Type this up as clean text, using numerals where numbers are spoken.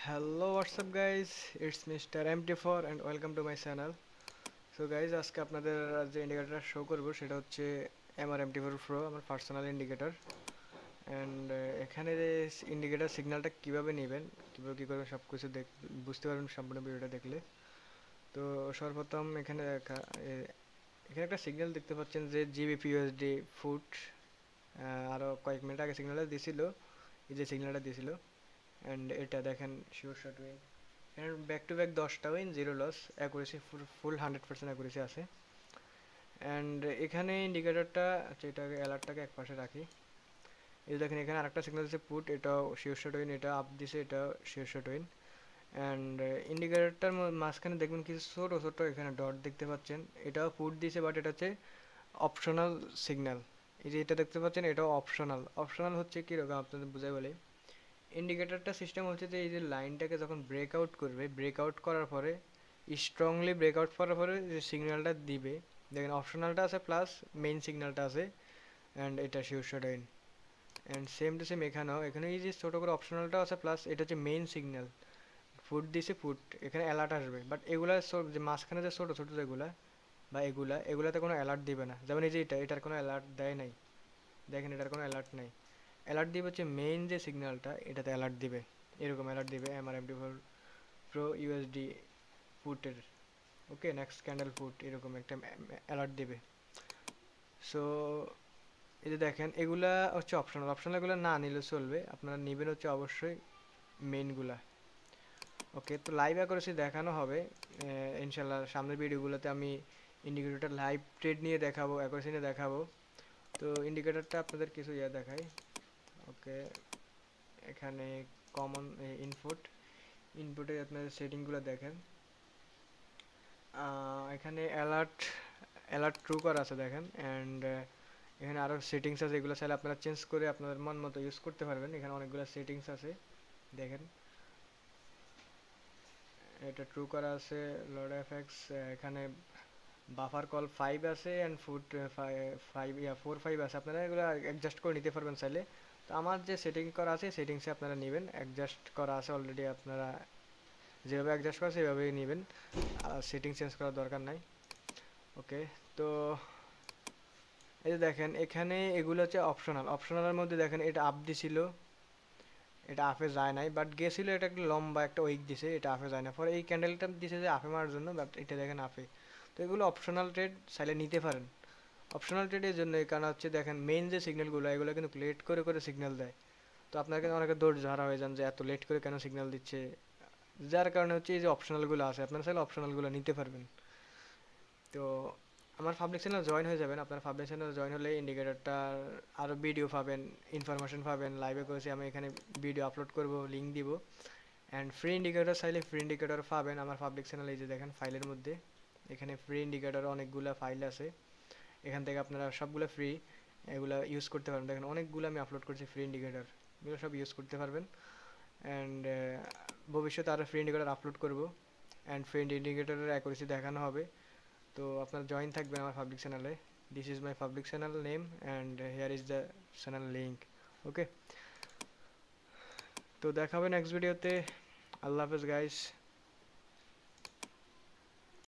Hello, what's up guys? It's Mr. MT4 and welcome to my channel. So guys, আজকে আপনাদের যে ইন্ডিকেটরটা show করব সেটা হচ্ছে MR-MT4 Pro, আমার পার্সোনাল ইন্ডিকেটর। অ্যান্ড এখানে যে ইন্ডিকেটর সিগন্যালটা কিভাবে নেবেন, কিভাবে কী করবেন সব কিছু বুঝতে পারবেন সম্পূর্ণ ভিডিওটা দেখলে। তো সর্বপ্রথম এখানে একটা সিগন্যাল দেখতে পাচ্ছেন যে GBP/USD ফুট। আরও কয়েক মিনিট আগে সিগন্যালটা দিয়েছিল, এই যে সিগন্যালটা দিয়েছিল। অ্যান্ড এটা দেখেন শিওর শট উইন, এর ব্যাক টু ব্যাক 10টা উইন, 0 লস, অ্যাকুরেসি ফুল 100% অ্যাকুরেসি আছে। অ্যান্ড এখানে ইন্ডিকেটরটা এটাকে অ্যালার্টটাকে এক পাশে রাখি। এই দেখেন এখানে আরেকটা সিগন্যাল দিচ্ছে পুট, এটাও শিওর শট উইন, এটা আপ দিছে, এটাও শিওর শট উইন। অ্যান্ড ইন্ডিকেটরটার মাঝখানে দেখবেন কিছু ছোটো ছোটো এখানে ডট দেখতে পাচ্ছেন, এটাও পুট দিছে, বাট এটা হচ্ছে অপশনাল সিগন্যাল। এই যে এটা দেখতে পাচ্ছেন এটাও অপশনাল। অপশনাল হচ্ছে কীরকম আপনাদের বোঝাই বলে, ইন্ডিকেটরটা সিস্টেম হচ্ছে যে এই যে লাইনটাকে যখন ব্রেকআউট করবে, ব্রেকআউট করার পরে স্ট্রংলি ব্রেকআউট করার পরে যে সিগন্যালটা দিবে, দেখেন অপশনালটা আছে প্লাস মেইন সিগন্যালটা আছে, অ্যান্ড এটা sure shot in. And same to same এখানে এই যে ছোটো করে অপশনালটাও আছে প্লাস এটা হচ্ছে মেইন সিগন্যাল। ফুট দিছে ফুট, এখানে অ্যালার্ট আসবে, বাট এগুলা যে মাঝখানে যে ছোটো ছোটো যেগুলা বা এগুলাতে কোনো অ্যালার্ট দিবে না। যেমন এই যে এটার কোনো অ্যালার্ট দেয় নাই, দেখেন এটার কোনো অ্যালার্ট নাই। অ্যালার্ট দিবে হচ্ছে মেইন যে সিগন্যালটা, এটাতে অ্যালার্ট দিবে, এরকম অ্যালার্ট দিবে MR-MT4 Pro USD ফুটের। ওকে, নেক্সট ক্যান্ডেল ফুট, এরকম একটা অ্যালার্ট দিবে। সো এই যে দেখেন এগুলা হচ্ছে অপশনাল। অপশনালগুলো না নিলে চলবে, আপনারা নেবেন হচ্ছে অবশ্যই মেইনগুলা। ওকে, তো লাইভ অ্যাকুরেসি দেখানো হবে ইনশাল্লাহ সামনের ভিডিওগুলোতে। আমি ইন্ডিকেটরটা লাইভ ট্রেড নিয়ে দেখাবো, অ্যাকুরেসি নিয়ে দেখাবো। তো ইন্ডিকেটরটা আপনাদের কিছু দেখাই। ওকে, এখানে কমন ইনপুটে আপনাদের সেটিংগুলো দেখেন। এখানে অ্যালার্ট ট্রু করা আছে দেখেন। অ্যান্ড এখানে আরও সেটিংস আছে, এগুলো চাইলে আপনারা চেঞ্জ করে আপনাদের মন মতো ইউজ করতে পারবেন। এখানে অনেকগুলো সেটিংস আছে দেখেন, এটা ট্রু করা আছে। লোড এফএক্স, এখানে বাফার কল 5 আছে অ্যান্ড ফুট 4-5 আছে, আপনারা এগুলো অ্যাডজাস্ট করে নিতে পারবেন চাইলে। তো আমার যে সেটিং করা আছে সেটিংসে আপনারা নেবেন, অ্যাডজাস্ট করা আছে অলরেডি, আপনারা যেভাবে অ্যাডজাস্ট করা সেভাবেই নেবেন, সেটিং চেঞ্জ করার দরকার নাই। ওকে, তো এই যে দেখেন এখানে এগুলো হচ্ছে অপশনালের মধ্যে দেখেন এটা আপ দিছিল, এটা আপে যায় নাই, বাট গেছিলো, এটা একটা লম্বা একটা উইক দিছে, এটা আপে যায় না। পরে এই ক্যান্ডেলটা দিছে যে আপে মারার জন্য, বাট এটা দেখেন আপে। তো এগুলো অপশনাল ট্রেড, চাইলে নিতে পারেন। অপশনাল ট্রেডের জন্য এই কারণ হচ্ছে দেখেন মেইন যে সিগন্যালগুলো এগুলো কিন্তু লেট করে করে সিগন্যাল দেয়। তো আপনার কিন্তু অনেকে ধৈর্য হারা হয়ে যান যে এত লেট করে কেন সিগন্যাল দিচ্ছে, যার কারণে হচ্ছে এই যে অপশনালগুলো আছে আপনারা চাইলে অপশনালগুলো নিতে পারবেন। তো আমার পাবলিক চ্যানেল জয়েন হয়ে যাবেন। আপনার পাবলিক চ্যানেল জয়েন হলে ইন্ডিকেটরটার আরও ভিডিও পাবেন, ইনফরমেশন পাবেন। লাইভে করেছি আমি, এখানে ভিডিও আপলোড করব, লিঙ্ক দিব। অ্যান্ড ফ্রি ইন্ডিকেটর চাইলে ফ্রি ইন্ডিকেটর পাবেন আমার পাবলিক চ্যানেলে। এই যে দেখেন ফাইলের মধ্যে এখানে ফ্রি ইন্ডিকেটর অনেকগুলো ফাইল আছে, এখান থেকে আপনারা সবগুলো ফ্রি এগুলো ইউজ করতে পারবেন। দেখেন অনেকগুলো আমি আপলোড করছি ফ্রি ইন্ডিকেটর, এগুলো সব ইউজ করতে পারবেন। অ্যান্ড ভবিষ্যতে আরও ফ্রি ইন্ডিকেটর আপলোড করব, অ্যান্ড ফ্রি ইন্ডিকেটরের অ্যাকুরেসি দেখানো হবে। তো আপনারা জয়েন থাকবেন আমার পাবলিক চ্যানেলে। This is my public channel name and here is the channel link. Okay, তো দেখা হবে নেক্সট ভিডিওতে। আল্লাহ হাফেজ গাইস।